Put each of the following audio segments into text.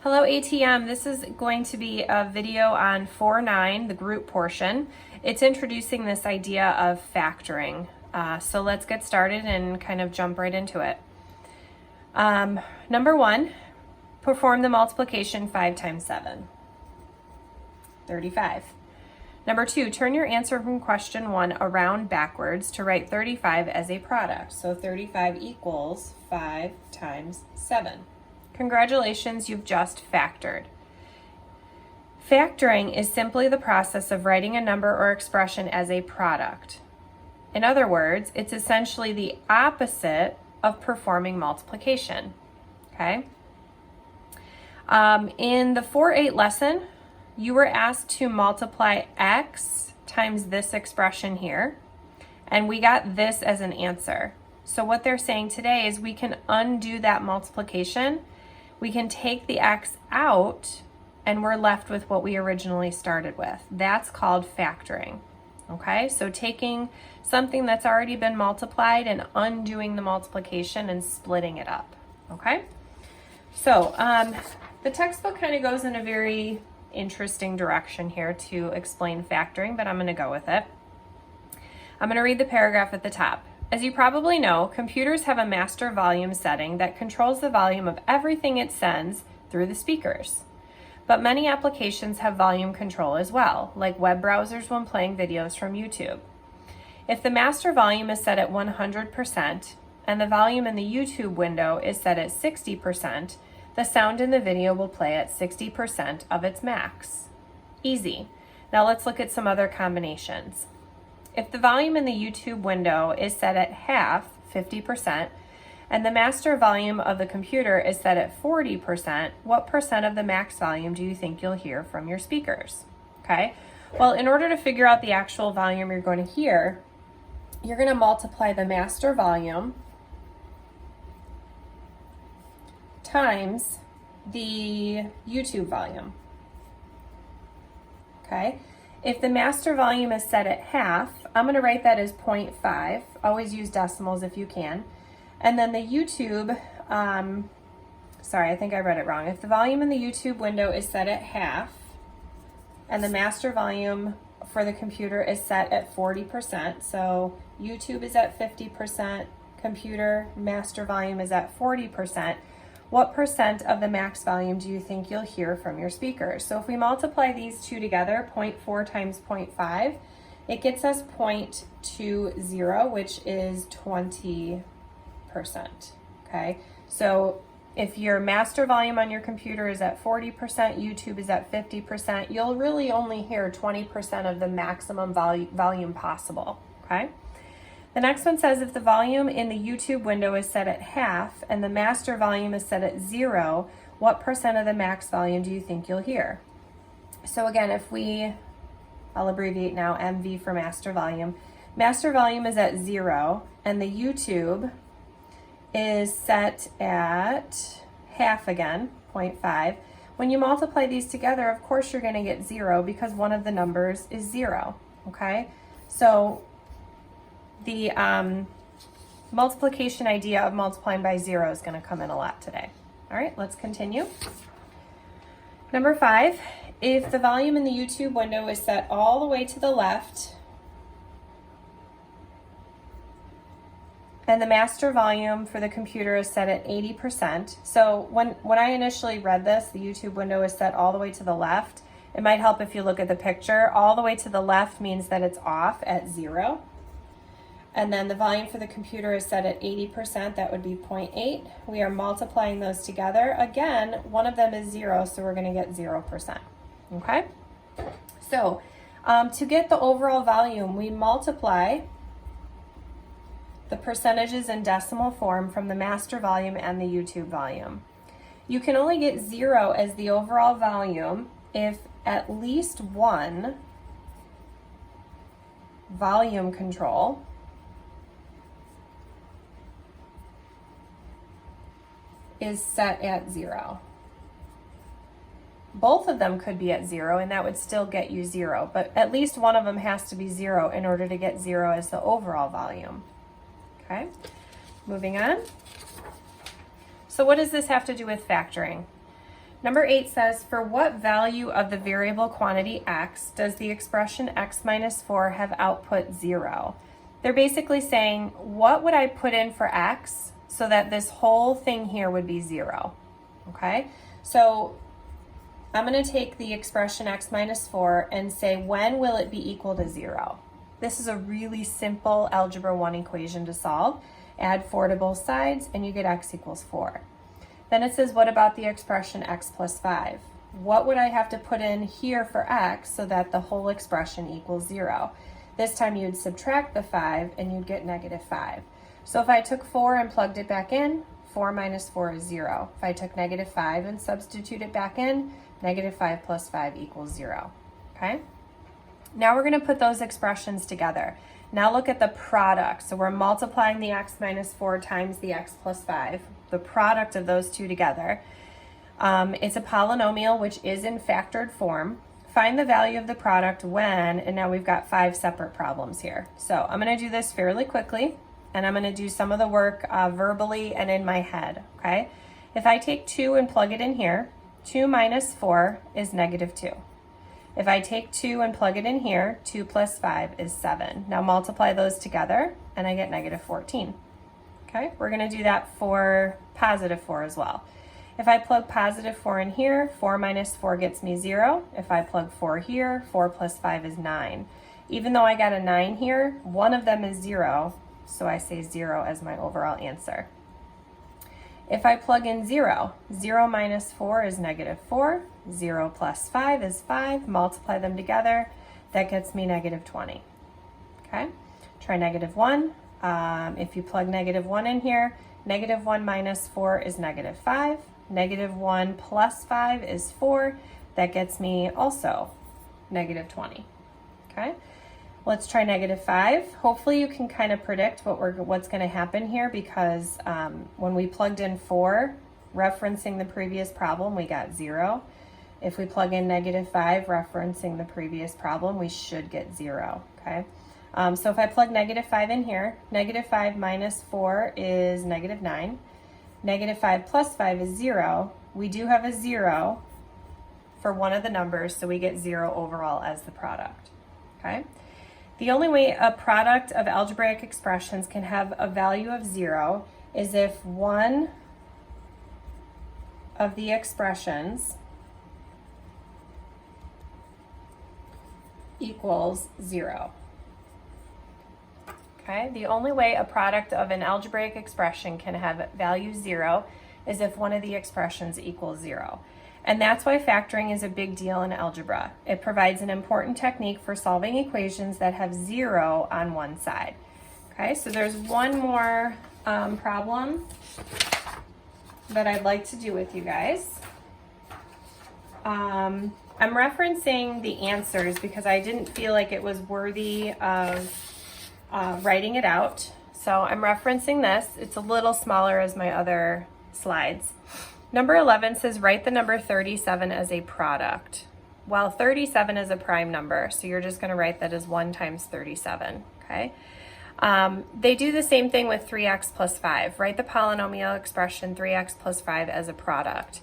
Hello ATM, this is going to be a video on 4.9, the group portion. It's introducing this idea of factoring. So let's get started and kind of jump right into it. Number 1, perform the multiplication 5 times 7, 35. Number 2, turn your answer from question 1 around backwards to write 35 as a product. So 35 equals 5 times 7. Congratulations, you've just factored. Factoring is simply the process of writing a number or expression as a product. In other words, it's essentially the opposite of performing multiplication, okay? In the 4.8 lesson, you were asked to multiply x times this expression here, and we got this as an answer. So what they're saying today is we can undo that multiplication. We can take the x out and we're left with what we originally started with. That's called factoring, okay? So taking something that's already been multiplied and undoing the multiplication and splitting it up, okay? So the textbook kind of goes in a very interesting direction here to explain factoring, but I'm going to go with it. I'm going to read the paragraph at the top. As you probably know, computers have a master volume setting that controls the volume of everything it sends through the speakers. But many applications have volume control as well, like web browsers when playing videos from YouTube. If the master volume is set at 100% and the volume in the YouTube window is set at 60%, the sound in the video will play at 60% of its max. Easy. Now let's look at some other combinations. If the volume in the YouTube window is set at half, 50%, and the master volume of the computer is set at 40%, what percent of the max volume do you think you'll hear from your speakers? Okay, well, in order to figure out the actual volume you're going to hear, you're going to multiply the master volume times the YouTube volume, okay? If the master volume is set at half, I'm going to write that as 0.5. Always use decimals if you can. And then the YouTube, sorry, I think I read it wrong. If the volume in the YouTube window is set at half, and the master volume for the computer is set at 40%, so YouTube is at 50%, computer master volume is at 40%, what percent of the max volume do you think you'll hear from your speakers? So if we multiply these two together, 0.4 times 0.5, it gets us 0.20, which is 20%, okay? So if your master volume on your computer is at 40%, YouTube is at 50%, you'll really only hear 20% of the maximum volume possible, okay? The next one says if the volume in the YouTube window is set at half and the master volume is set at 0, what percent of the max volume do you think you'll hear? So again, I'll abbreviate now, MV for master volume. Master volume is at 0 and the YouTube is set at half again, 0.5. When you multiply these together, of course you're going to get 0 because one of the numbers is 0, okay? So the multiplication idea of multiplying by 0 is going to come in a lot today. All right, let's continue. Number 5, if the volume in the YouTube window is set all the way to the left and the master volume for the computer is set at 80%. So when I initially read this, the YouTube window is set all the way to the left. It might help if you look at the picture. All the way to the left means that it's off at 0. And then the volume for the computer is set at 80%, that would be 0.8. We are multiplying those together. Again, one of them is 0, so we're going to get 0%, okay? So to get the overall volume, we multiply the percentages in decimal form from the master volume and the YouTube volume. You can only get 0 as the overall volume if at least one volume control is set at 0. Both of them could be at 0 and that would still get you 0, but at least one of them has to be 0 in order to get 0 as the overall volume. Okay, moving on. So what does this have to do with factoring? Number 8 says, for what value of the variable quantity x does the expression x minus 4 have output 0? They're basically saying, what would I put in for x so that this whole thing here would be 0? Okay, so I'm going to take the expression x minus 4 and say, when will it be equal to 0? This is a really simple Algebra 1 equation to solve. Add 4 to both sides and you get x equals 4. Then it says, what about the expression x plus 5? What would I have to put in here for x so that the whole expression equals 0? This time you'd subtract the 5 and you'd get negative 5. So if I took 4 and plugged it back in, 4 minus 4 is 0. If I took negative 5 and substitute it back in, negative 5 plus 5 equals 0. Okay? Now we're going to put those expressions together. Now look at the product. So we're multiplying the x minus 4 times the x plus 5, the product of those two together. It's a polynomial which is in factored form. Find the value of the product when, and now we've got 5 separate problems here. So I'm going to do this fairly quickly, and I'm going to do some of the work verbally and in my head, okay? If I take 2 and plug it in here, 2 minus 4 is negative 2. If I take 2 and plug it in here, 2 plus 5 is 7. Now multiply those together, and I get negative 14. Okay, we're going to do that for positive 4 as well. If I plug positive 4 in here, 4 minus 4 gets me 0. If I plug 4 here, 4 plus 5 is 9. Even though I got a 9 here, one of them is 0, so I say 0 as my overall answer. If I plug in 0, 0 minus 4 is negative 4, 0 plus 5 is 5, multiply them together, that gets me negative 20. Okay, try negative 1. If you plug negative 1 in here, negative 1 minus 4 is negative 5, negative 1 plus 5 is 4, that gets me also negative 20. Okay. Let's try negative 5. Hopefully you can kind of predict what's going to happen here, because when we plugged in 4, referencing the previous problem, we got 0. If we plug in negative 5, referencing the previous problem, we should get 0. Okay. So if I plug negative 5 in here, negative 5 minus 4 is negative 9. Negative 5 plus 5 is 0. We do have a 0 for one of the numbers, so we get 0 overall as the product. Okay. The only way a product of algebraic expressions can have a value of 0 is if one of the expressions equals 0. Okay, the only way a product of an algebraic expression can have value 0 is if one of the expressions equals 0. And that's why factoring is a big deal in algebra. It provides an important technique for solving equations that have 0 on one side. Okay, so there's one more problem that I'd like to do with you guys. I'm referencing the answers because I didn't feel like it was worthy of writing it out. So I'm referencing this. It's a little smaller as my other slides. Number 11 says write the number 37 as a product. Well, 37 is a prime number, so you're just going to write that as 1 times 37, okay? They do the same thing with 3x plus 5. Write the polynomial expression 3x plus 5 as a product.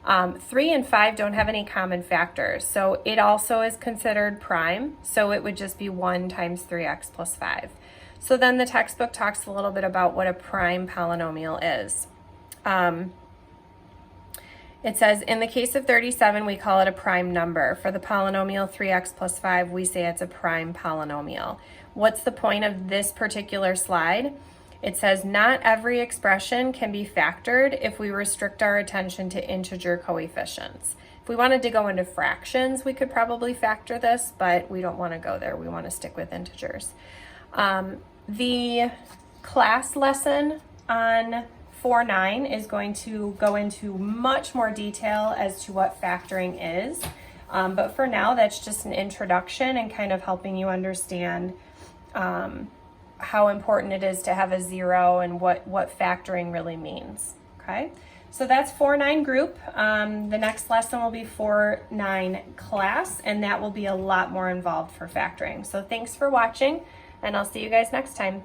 3 and 5 don't have any common factors, so it also is considered prime, so it would just be 1 times 3x plus 5. So then the textbook talks a little bit about what a prime polynomial is. It says, in the case of 37, we call it a prime number. For the polynomial 3x plus 5, we say it's a prime polynomial. What's the point of this particular slide? It says, not every expression can be factored if we restrict our attention to integer coefficients. If we wanted to go into fractions, we could probably factor this, but we don't want to go there. We want to stick with integers. The class lesson on 4.9 is going to go into much more detail as to what factoring is. But for now, that's just an introduction and kind of helping you understand how important it is to have a 0 and what factoring really means. Okay, so that's 4.9 group. The next lesson will be 4.9 class, and that will be a lot more involved for factoring. So thanks for watching, and I'll see you guys next time.